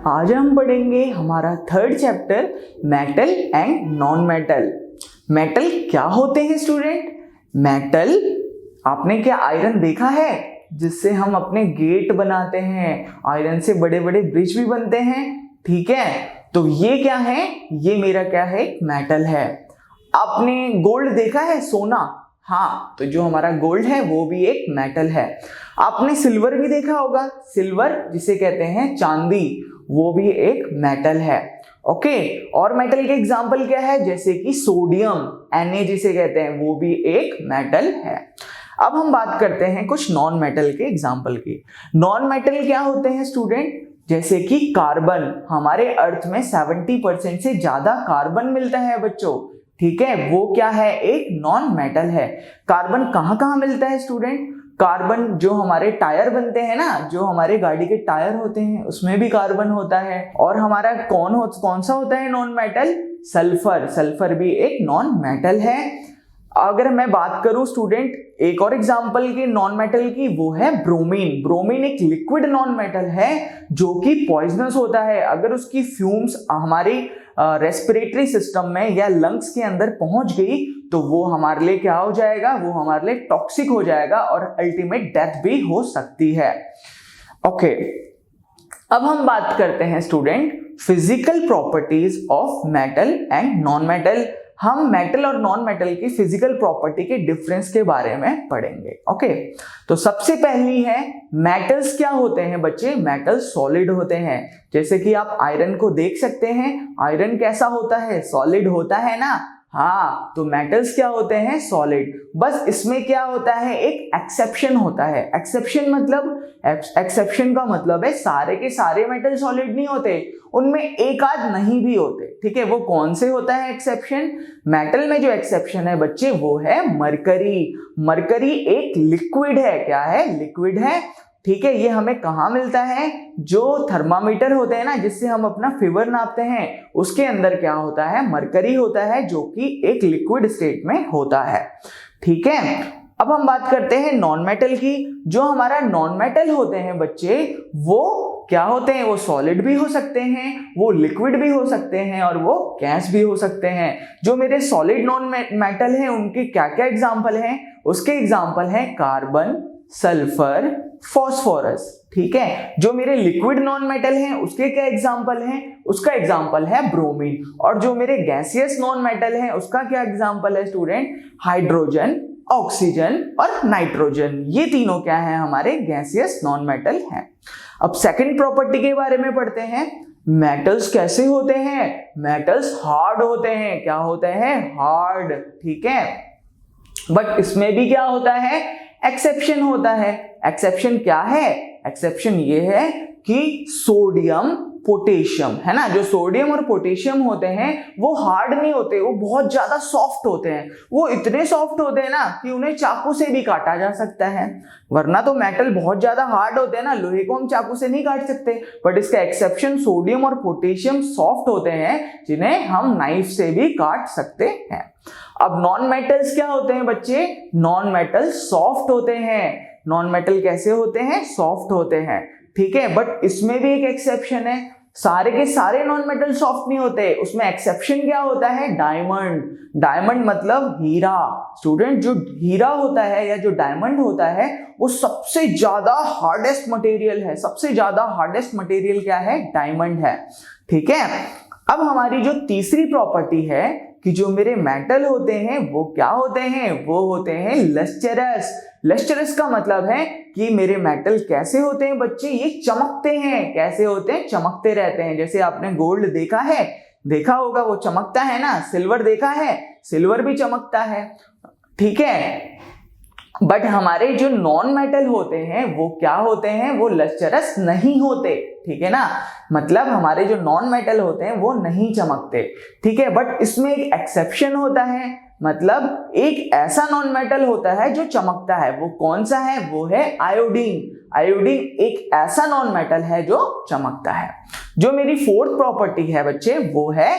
आज हम पढ़ेंगे हमारा third chapter metal and non metal. Metal क्या होते हैं स्टूडेंट? मेटल, आपने क्या आयरन देखा है जिससे हम अपने गेट बनाते हैं, आयरन से बड़े बड़े ब्रिज भी बनते हैं, ठीक है। तो ये क्या है? ये मेरा क्या है? मेटल है। आपने गोल्ड देखा है, सोना? हाँ, तो जो हमारा गोल्ड है वो भी एक मेटल है। आपने सिल्वर भी देखा होगा, सिल्वर जिसे कहते हैं चांदी, वो भी एक मेटल है। ओके, और मेटल के एग्जाम्पल क्या है? जैसे कि सोडियम, Na जिसे कहते हैं, वो भी एक मेटल है। अब हम बात करते हैं कुछ नॉन मेटल के एग्जाम्पल की। नॉन मेटल क्या होते हैं स्टूडेंट? जैसे कि कार्बन, हमारे अर्थ में 70% से ज्यादा कार्बन मिलता है बच्चों, ठीक है, वो क्या है? एक नॉन मेटल है। कार्बन कहाँ कहाँ मिलता है स्टूडेंट? कार्बन जो हमारे टायर बनते हैं ना, जो हमारे गाड़ी के टायर होते हैं, उसमें भी कार्बन होता है। और हमारा कौन सा होता है नॉन मेटल? सल्फर, सल्फर भी एक नॉन मेटल है। अगर मैं बात करूं स्टूडेंट एक और एग्जांपल की नॉन मेटल की, वो है ब्रोमीन। ब्रोमीन एक लिक्विड नॉन मेटल है जो कि पॉइजनस होता है। अगर उसकी फ्यूम्स हमारी रेस्पिरेटरी सिस्टम में या लंग्स के अंदर पहुंच गई तो वो हमारे लिए क्या हो जाएगा? वो हमारे लिए टॉक्सिक हो जाएगा और अल्टीमेट डेथ भी हो सकती है। ओके, अब हम बात करते हैं student physical properties of metal and non metal. हम मेटल और नॉन मेटल की फिजिकल प्रॉपर्टी के डिफरेंस के बारे में पढ़ेंगे। ओके, तो सबसे पहली है मेटल्स क्या होते हैं बच्चे? मेटल सॉलिड होते हैं। जैसे कि आप आयरन को देख सकते हैं, आयरन कैसा होता है? सॉलिड होता है ना। हाँ, तो मेटल्स क्या होते हैं? सॉलिड। बस इसमें क्या होता है? एक एक्सेप्शन होता है। एक्सेप्शन मतलब, एक्सेप्शन का मतलब है सारे के सारे मेटल सॉलिड नहीं होते, उनमें एक आध नहीं भी होते, ठीक है। वो कौन से होता है एक्सेप्शन? मेटल में जो एक्सेप्शन है बच्चे वो है मरकरी। मरकरी एक लिक्विड है। क्या है? लिक्विड है, ठीक है। ये हमें कहाँ मिलता है? जो थर्मामीटर होते हैं ना, जिससे हम अपना फीवर नापते हैं, उसके अंदर क्या होता है? मरकरी होता है, जो कि एक लिक्विड स्टेट में होता है, ठीक है। अब हम बात करते हैं नॉन मेटल की। जो हमारा नॉन मेटल होते हैं बच्चे, वो क्या होते हैं? वो सॉलिड भी हो सकते हैं, वो लिक्विड भी हो सकते हैं, और वो गैस भी हो सकते हैं। जो मेरे सॉलिड नॉन मेटल हैं उनके क्या क्या एग्जाम्पल हैं? उसके एग्जाम्पल हैं कार्बन, सल्फर, फॉस्फोरस, ठीक है। जो मेरे लिक्विड नॉन मेटल हैं उसके क्या एग्जाम्पल हैं? उसका एग्जाम्पल है ब्रोमीन। और जो मेरे गैसियस नॉन मेटल हैं उसका क्या एग्जाम्पल है स्टूडेंट? हाइड्रोजन, ऑक्सीजन और नाइट्रोजन। ये तीनों क्या है? हमारे गैसियस नॉन मेटल हैं। अब सेकंड प्रॉपर्टी के बारे में पढ़ते हैं। मेटल्स कैसे होते हैं? मेटल्स हार्ड होते हैं। क्या होते हैं? हार्ड, ठीक है। बट इसमें भी क्या होता है? एक्सेप्शन होता है। एक्सेप्शन क्या है? एक्सेप्शन ये है कि सोडियम, पोटेशियम, है ना, जो सोडियम और पोटेशियम होते हैं वो हार्ड नहीं होते, वो बहुत ज्यादा सॉफ्ट होते हैं। वो इतने सॉफ्ट होते हैं ना कि उन्हें चाकू से भी काटा जा सकता है। वरना तो मेटल बहुत ज्यादा हार्ड होते हैं ना, लोहे को हम चाकू से नहीं काट सकते। बट इसका एक्सेप्शन, सोडियम और पोटेशियम सॉफ्ट होते हैं जिन्हें हम नाइफ से भी काट सकते हैं। अब नॉन मेटल्स क्या होते हैं बच्चे? नॉन मेटल सॉफ्ट होते हैं। नॉन मेटल कैसे होते हैं? सॉफ्ट होते हैं, ठीक है। बट इसमें भी एक एक्सेप्शन है, सारे के सारे नॉन मेटल सॉफ्ट नहीं होते। उसमें एक्सेप्शन क्या होता है? डायमंड। डायमंड मतलब हीरा। स्टूडेंट, जो हीरा होता है या जो डायमंड होता है वो सबसे ज्यादा हार्डेस्ट मटेरियल है। सबसे ज्यादा हार्डेस्ट मटेरियल क्या है? डायमंड है, ठीक है। अब हमारी जो तीसरी प्रॉपर्टी है कि जो मेरे मेटल होते हैं वो क्या होते हैं? वो होते हैं लस्टरस। लस्टरस का मतलब है कि मेरे मेटल कैसे होते हैं बच्चे? ये चमकते हैं। कैसे होते हैं? चमकते रहते हैं। जैसे आपने गोल्ड देखा है, देखा होगा, वो चमकता है ना। सिल्वर देखा है, सिल्वर भी चमकता है, ठीक है। बट हमारे जो नॉन मेटल होते हैं वो क्या होते हैं? वो लस्टरस नहीं होते, ठीक है ना। मतलब हमारे जो नॉन मेटल होते हैं वो नहीं चमकते, ठीक है। बट इसमें एक एक्सेप्शन होता है, मतलब एक ऐसा नॉन मेटल होता है जो चमकता है। वो कौन सा है? वो है आयोडीन। आयोडीन एक ऐसा नॉन मेटल है जो चमकता है। जो मेरी फोर्थ प्रॉपर्टी है बच्चे वो है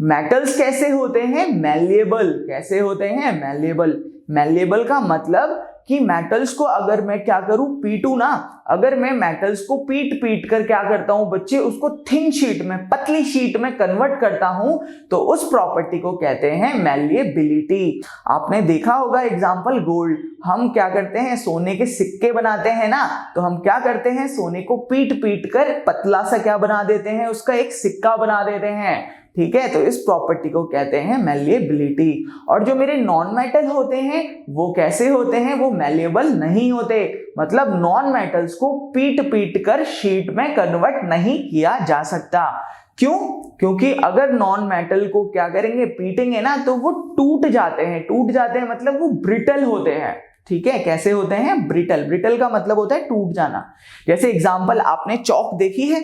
मेटल्स कैसे होते हैं? मैलिएबल। कैसे होते हैं? मैलिएबल। मैलिएबल का मतलब कि मेटल्स को अगर मैं क्या करूं, पीटूं ना, अगर मैं मेटल्स को पीट कर क्या करता हूं बच्चे, उसको थिन शीट में, पतली शीट में कन्वर्ट करता हूं, तो उस प्रॉपर्टी को कहते हैं मैल्येबिलिटी। आपने देखा होगा एग्जांपल गोल्ड, हम क्या करते हैं, सोने के सिक्के बनाते हैं ना, तो हम क्या करते हैं, सोने को पीट कर पतला सा क्या बना देते हैं, उसका एक सिक्का बना देते हैं, ठीक है। तो इस प्रॉपर्टी को कहते हैं मैल्येबिलिटी। और जो मेरे नॉन मेटल होते हैं वो कैसे होते हैं, वो मैल्येबल नहीं होते, मतलब नॉन मेटल्स को पीट कर शीट में कन्वर्ट नहीं किया जा सकता। क्यों? क्योंकि अगर नॉन मेटल को क्या करेंगे, पीटेंगे ना, तो वो टूट जाते हैं मतलब वो ब्रिटल होते हैं, ठीक है। कैसे होते हैं, ब्रिटल का मतलब होता है टूट जाना। जैसे एग्जांपल, आपने चौक देखी है,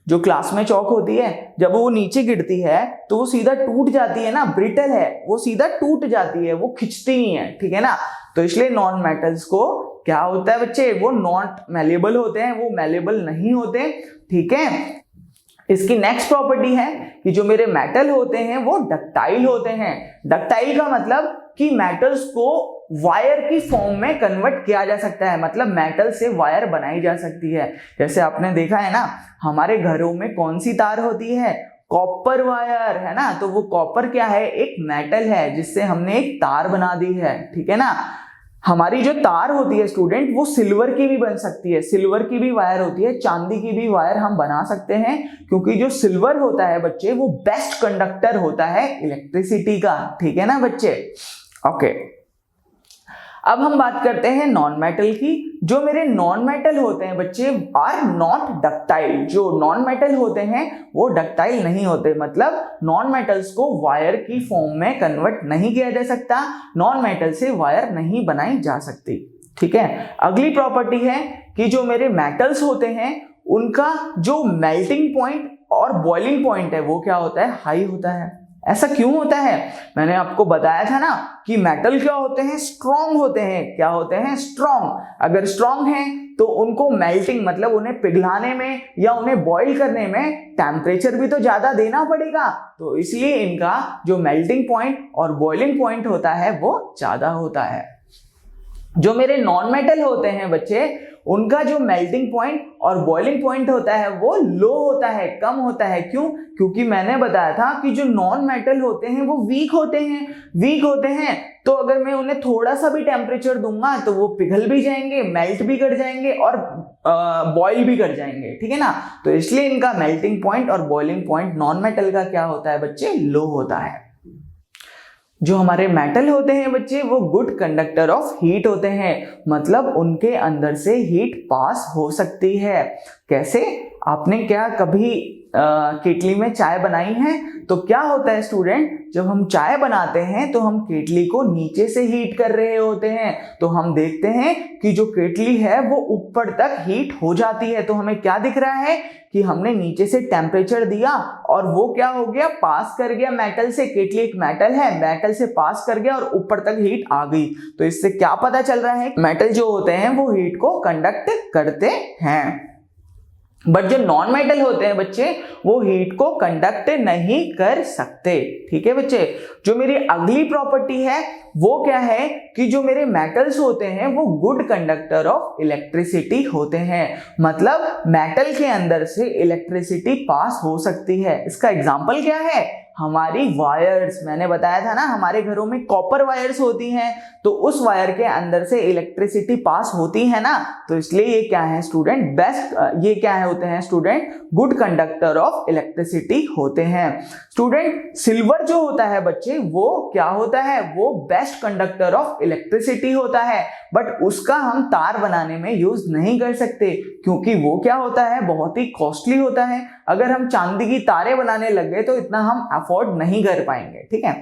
जो क्लास में चौक होती है, जब वो नीचे गिरती है तो वो सीधा टूट जाती है ना, ब्रिटल है, वो सीधा टूट जाती है, वो खिंचती नहीं है, ठीक है ना। तो इसलिए नॉन मेटल्स को क्या होता है बच्चे, वो नॉट मैल्येबल होते हैं, वो मैल्येबल नहीं होते, ठीक है। इसकी नेक्स्ट प्रॉपर्टी है कि जो मेरे मेटल होते हैं वो डक्टाइल होते हैं। डक्टाइल का मतलब कि मेटल्स को वायर की फॉर्म में कन्वर्ट किया जा सकता है, मतलब मेटल से वायर बनाई जा सकती है। जैसे आपने देखा है ना, हमारे घरों में कौन सी तार होती है, कॉपर वायर, है ना। तो वो कॉपर क्या है, एक मेटल है जिससे हमने एक तार बना दी है, ठीक है ना। हमारी जो तार होती है स्टूडेंट, वो सिल्वर की भी बन सकती है, सिल्वर की भी वायर होती है, चांदी की भी वायर हम बना सकते हैं, क्योंकि जो सिल्वर होता है बच्चे, वो बेस्ट कंडक्टर होता है इलेक्ट्रिसिटी का, ठीक है ना बच्चे। ओके, अब हम बात करते हैं नॉन मेटल की। जो मेरे नॉन मेटल होते हैं बच्चे आर नॉट डक्टाइल, जो नॉन मेटल होते हैं वो डक्टाइल नहीं होते, मतलब नॉन मेटल्स को वायर की फॉर्म में कन्वर्ट नहीं किया जा सकता, नॉन मेटल से वायर नहीं बनाई जा सकती, ठीक है। अगली प्रॉपर्टी है कि जो मेरे मेटल्स होते हैं उनका जो मेल्टिंग पॉइंट और बॉइलिंग पॉइंट है वो क्या होता है, हाई होता है। ऐसा क्यों होता है, मैंने आपको बताया था ना कि मेटल क्या होते हैं, स्ट्रॉन्ग होते हैं। क्या होते हैं, स्ट्रॉन्ग। अगर स्ट्रॉन्ग हैं तो उनको मेल्टिंग मतलब उन्हें पिघलाने में या उन्हें बॉईल करने में टेम्परेचर भी तो ज्यादा देना पड़ेगा, तो इसलिए इनका जो मेल्टिंग पॉइंट और बॉइलिंग पॉइंट होता है वो ज्यादा होता है। जो मेरे नॉन मेटल होते हैं बच्चे, उनका जो मेल्टिंग पॉइंट और बॉइलिंग पॉइंट होता है वो लो होता है, कम होता है। क्यों? क्योंकि मैंने बताया था कि जो नॉन मेटल होते हैं वो वीक होते हैं, तो अगर मैं उन्हें थोड़ा सा भी टेम्परेचर दूंगा तो वो पिघल भी जाएंगे, मेल्ट भी कर जाएंगे और बॉईल भी कर जाएंगे, ठीक है ना। तो इसलिए इनका मेल्टिंग पॉइंट और बॉइलिंग पॉइंट नॉन मेटल का क्या होता है बच्चे, लो होता है। जो हमारे मेटल होते हैं बच्चे वो गुड कंडक्टर ऑफ हीट होते हैं, मतलब उनके अंदर से हीट पास हो सकती है। कैसे? आपने क्या कभी केटली में चाय बनाई है? तो क्या होता है स्टूडेंट, जब हम चाय बनाते हैं तो हम केटली को नीचे से हीट कर रहे होते हैं, तो हम देखते हैं कि जो केटली है वो ऊपर तक हीट हो जाती है। तो हमें क्या दिख रहा है कि हमने नीचे से टेम्परेचर दिया और वो क्या हो गया, पास कर गया मेटल से। केटली एक मेटल है, मेटल से पास कर गया और ऊपर तक हीट आ गई। तो इससे क्या पता चल रहा है, मेटल जो होते हैं वो हीट को कंडक्ट करते हैं। बट जो नॉन मेटल होते हैं बच्चे वो हीट को कंडक्ट नहीं कर सकते, ठीक है बच्चे। जो मेरी अगली प्रॉपर्टी है वो क्या है कि जो मेरे मेटल्स होते हैं वो गुड कंडक्टर ऑफ इलेक्ट्रिसिटी होते हैं, मतलब मेटल के अंदर से इलेक्ट्रिसिटी पास हो सकती है। इसका एग्जांपल क्या है, हमारी वायर्स। मैंने बताया था ना हमारे घरों में कॉपर वायर्स होती हैं, तो उस वायर के अंदर से इलेक्ट्रिसिटी पास होती है ना, तो इसलिए ये क्या है स्टूडेंट, ये क्या है होते हैं student, good conductor of electricity होते हैं। स्टूडेंट सिल्वर जो होता है बच्चे वो क्या होता है, वो बेस्ट कंडक्टर ऑफ इलेक्ट्रिसिटी होता है, बट उसका हम तार बनाने में यूज नहीं कर सकते, क्योंकि वो क्या होता है, बहुत ही कॉस्टली होता है। अगर हम चांदी की तारें बनाने लग गए तो इतना हम अफोर्ड नहीं कर पाएंगे, ठीक है।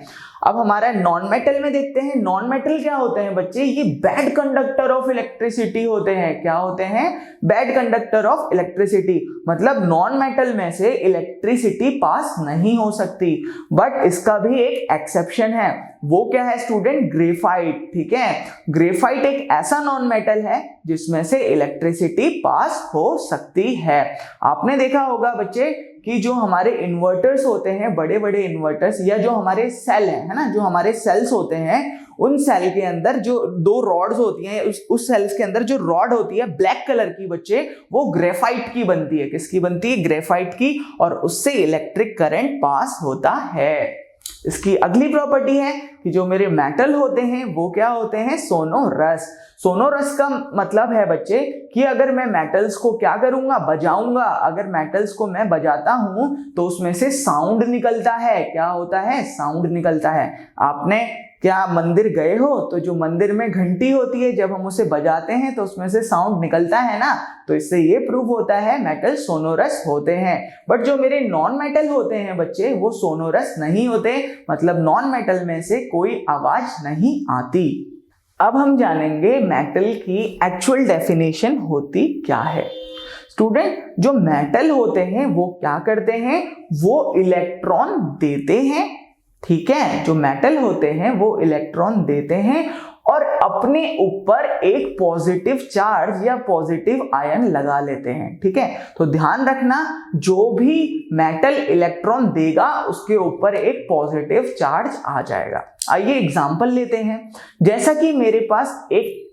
अब हमारा नॉन मेटल में देखते हैं, नॉन मेटल क्या होते हैं बच्चे, ये बैड कंडक्टर ऑफ इलेक्ट्रिसिटी होते हैं। क्या होते हैं, बैड कंडक्टर ऑफ इलेक्ट्रिसिटी, मतलब नॉन मेटल में से इलेक्ट्रिसिटी पास नहीं हो सकती। बट इसका भी एक एक्सेप्शन है, वो क्या है स्टूडेंट, ग्रेफाइट, ठीक है। ग्रेफाइट एक ऐसा नॉन मेटल है जिसमें से इलेक्ट्रिसिटी पास हो सकती है। आपने देखा होगा बच्चे कि जो हमारे इन्वर्टर्स होते हैं, बड़े बड़े इन्वर्टर्स, या जो हमारे सेल है ना, जो हमारे सेल्स होते हैं, उन सेल के अंदर जो दो रॉड्स होती हैं, उस सेल्स के अंदर जो रॉड होती है ब्लैक कलर की बच्चे, वो ग्रेफाइट की बनती है। किसकी बनती है? ग्रेफाइट की, और उससे इलेक्ट्रिक करंट पास होता है। इसकी अगली प्रॉपर्टी है कि जो मेरे मेटल होते हैं वो क्या होते हैं? सोनोरस। सोनोरस का मतलब है बच्चे कि अगर मैं मेटल्स को क्या करूंगा? बजाऊंगा। अगर मेटल्स को मैं बजाता हूं तो उसमें से साउंड निकलता है। क्या होता है? साउंड निकलता है। आपने क्या मंदिर गए हो तो जो मंदिर में घंटी होती है, जब हम उसे बजाते हैं तो उसमें से साउंड निकलता है ना, तो इससे ये प्रूव होता है मेटल सोनोरस होते हैं। बट जो मेरे नॉन मेटल होते हैं बच्चे, वो सोनोरस नहीं होते, मतलब नॉन मेटल में से कोई आवाज नहीं आती। अब हम जानेंगे मेटल की एक्चुअल डेफिनेशन होती क्या है। स्टूडेंट, जो मेटल होते हैं वो क्या करते हैं? वो इलेक्ट्रॉन देते हैं। ठीक है, जो मेटल होते हैं वो इलेक्ट्रॉन देते हैं और अपने ऊपर एक पॉजिटिव चार्ज या पॉजिटिव आयन लगा लेते हैं। ठीक है, तो ध्यान रखना, जो भी मेटल इलेक्ट्रॉन देगा उसके ऊपर एक पॉजिटिव चार्ज आ जाएगा। आइए एग्जांपल लेते हैं। जैसा कि मेरे पास एक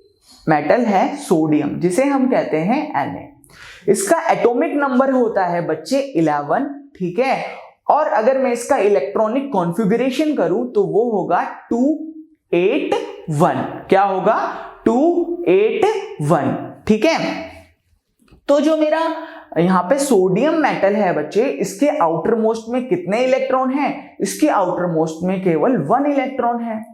मेटल है सोडियम, जिसे हम कहते हैं Na। इसका एटॉमिक नंबर होता है बच्चे 11। ठीक है, और अगर मैं इसका इलेक्ट्रॉनिक कॉन्फ़िगरेशन करूं तो वो होगा 281। क्या होगा? 281। ठीक है, तो जो मेरा यहां पे सोडियम मेटल है बच्चे, इसके आउटर मोस्ट में कितने इलेक्ट्रॉन हैं? इसके आउटर मोस्ट में केवल 1 इलेक्ट्रॉन है।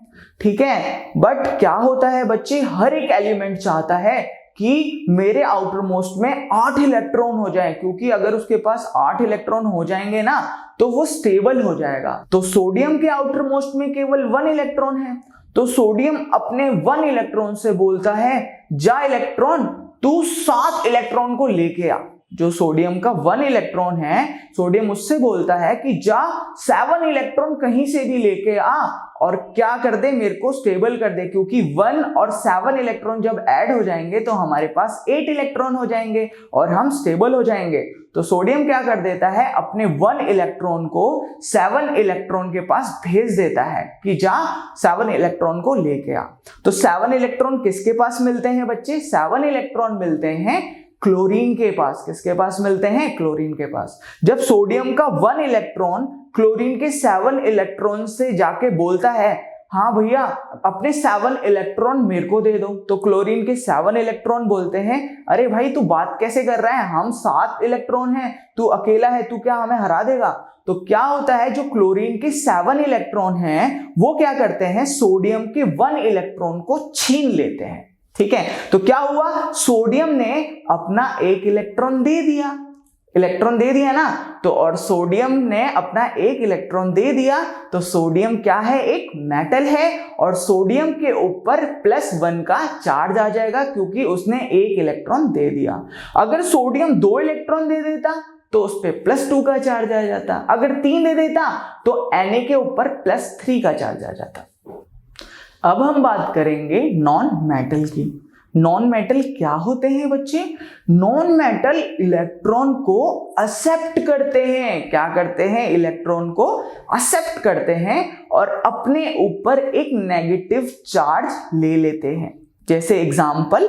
ठीक है, बट क्या होता है बच्चे, हर एक एलिमेंट चाहता है कि मेरे आउटर मोस्ट में 8 इलेक्ट्रॉन हो जाए, क्योंकि अगर उसके पास 8 इलेक्ट्रॉन हो जाएंगे ना तो वो स्टेबल हो जाएगा। तो सोडियम के आउटर मोस्ट में केवल 1 इलेक्ट्रॉन है, तो सोडियम अपने 1 इलेक्ट्रॉन से बोलता है, जा इलेक्ट्रॉन तू 7 इलेक्ट्रॉन को लेके आ। जो सोडियम का 1 इलेक्ट्रॉन है, सोडियम उससे बोलता है कि जा 7 इलेक्ट्रॉन कहीं से भी लेके आ और क्या कर दे, मेरे को स्टेबल कर दे, क्योंकि 1 और 7 इलेक्ट्रॉन जब ऐड हो जाएंगे तो हमारे पास 8 इलेक्ट्रॉन हो जाएंगे और हम स्टेबल हो जाएंगे। तो सोडियम क्या कर देता है, अपने 1 इलेक्ट्रॉन को 7 इलेक्ट्रॉन के पास भेज देता है कि जा 7 इलेक्ट्रॉन को लेके आ। तो 7 इलेक्ट्रॉन किसके पास मिलते हैं बच्चे? 7 इलेक्ट्रॉन मिलते हैं क्लोरीन के पास। किसके पास मिलते हैं? क्लोरीन के पास। जब सोडियम का 1 इलेक्ट्रॉन क्लोरीन के 7 इलेक्ट्रॉन से जाके बोलता है, हाँ भैया अपने 7 इलेक्ट्रॉन मेरे को दे दो, तो क्लोरीन के 7 इलेक्ट्रॉन बोलते हैं, अरे भाई तू बात कैसे कर रहा है, हम 7 इलेक्ट्रॉन हैं, तू अकेला है, तू क्या हमें हरा देगा? तो क्या होता है, जो क्लोरीन के 7 इलेक्ट्रॉन हैं वो क्या करते हैं, सोडियम के 1 इलेक्ट्रॉन को छीन लेते हैं। ठीक है, तो क्या हुआ, सोडियम ने अपना 1 इलेक्ट्रॉन दे दिया ना, तो और सोडियम ने अपना 1 इलेक्ट्रॉन दे दिया, तो सोडियम क्या है, एक मेटल है और सोडियम के ऊपर +1 का चार्ज आ जाएगा क्योंकि उसने 1 इलेक्ट्रॉन दे दिया। अगर सोडियम 2 इलेक्ट्रॉन दे देता तो उस पे +2 का चार्ज आ जाता, अगर 3 दे देता तो Na के ऊपर +3 का चार्ज आ जाता। अब हम बात करेंगे नॉन मेटल की। नॉन मेटल क्या होते हैं बच्चे? नॉन मेटल इलेक्ट्रॉन को एक्सेप्ट करते हैं। क्या करते हैं? इलेक्ट्रॉन को एक्सेप्ट करते हैं और अपने ऊपर एक नेगेटिव चार्ज ले लेते हैं। जैसे एग्जांपल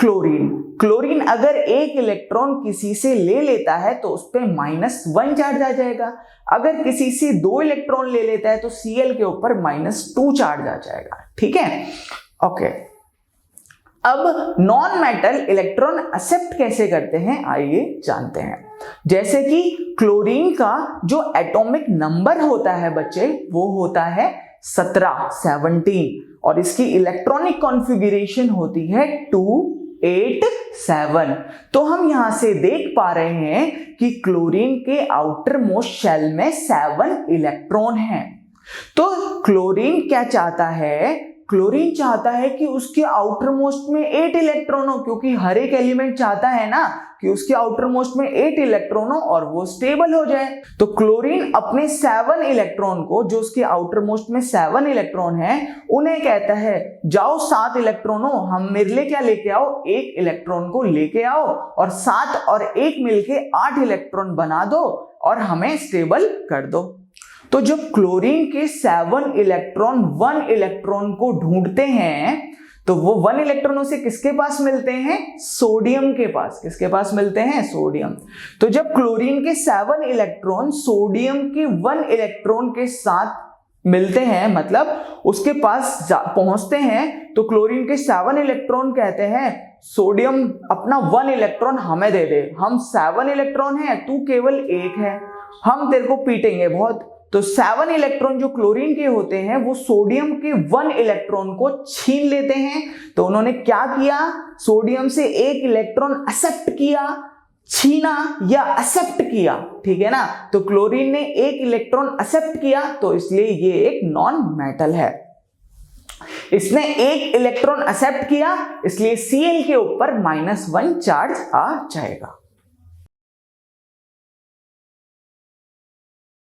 क्लोरीन अगर 1 इलेक्ट्रॉन किसी से ले लेता है तो उस पे -1 चार्ज आ जाएगा। अगर किसी से 2 इलेक्ट्रॉन ले लेता है तो Cl के ऊपर -2 चार्ज आ जाएगा। ठीक है, ओके। अब नॉन मेटल इलेक्ट्रॉन एक्सेप्ट कैसे करते हैं, आइए जानते हैं। जैसे कि क्लोरीन का जो एटॉमिक नंबर होता है बच्चे, वो होता है 17 और इसकी इलेक्ट्रॉनिक कॉन्फ़िगरेशन होती है 287। तो हम यहां से देख पा रहे हैं कि क्लोरीन के आउटर मोस्ट शेल में 7 इलेक्ट्रॉन हैं। तो क्लोरीन क्या चाहता है क्लोरीन चाहता है कि उसके आउटर मोस्ट में 8 इलेक्ट्रॉन हो, क्योंकि हर एक एलिमेंट चाहता है ना कि उसके आउटर मोस्ट में 8 इलेक्ट्रॉन हो और वो स्टेबल हो जाए। तो क्लोरीन अपने 7 इलेक्ट्रॉन को, जो उसके आउटर मोस्ट में 7 इलेक्ट्रॉन है, उन्हें कहता है जाओ 7 इलेक्ट्रॉन हो, हम मेरे लिए क्या लेके आओ, 1 इलेक्ट्रॉन को लेके आओ और 7 और 1 मिलके 8 इलेक्ट्रॉन बना दो और हमें स्टेबल कर दो। तो जब क्लोरीन के 7 इलेक्ट्रॉन 1 इलेक्ट्रॉन को ढूंढते हैं तो वो 1 इलेक्ट्रॉनों से किसके पास मिलते हैं, सोडियम के पास। किसके पास मिलते हैं, सोडियम। तो जब क्लोरीन के 7 इलेक्ट्रॉन सोडियम के 1 इलेक्ट्रॉन के साथ मिलते हैं, मतलब उसके पास पहुंचते हैं, तो क्लोरीन के 7 इलेक्ट्रॉन कहते हैं सोडियम अपना 1 इलेक्ट्रॉन हमें दे दे, हम 7 इलेक्ट्रॉन हैं, तू केवल 1 है, हम तेरे को पीटेंगे बहुत। तो 7 इलेक्ट्रॉन जो क्लोरीन के होते हैं वो सोडियम के 1 इलेक्ट्रॉन को छीन लेते हैं। तो उन्होंने क्या किया, सोडियम से 1 इलेक्ट्रॉन एक्सेप्ट किया, छीना या एक्सेप्ट किया, ठीक है ना। तो क्लोरीन ने 1 इलेक्ट्रॉन एक्सेप्ट किया, तो इसलिए ये एक नॉन मेटल है। इसने 1 इलेक्ट्रॉन एक्सेप्ट किया, इसलिए Cl के ऊपर -1 चार्ज आ जाएगा।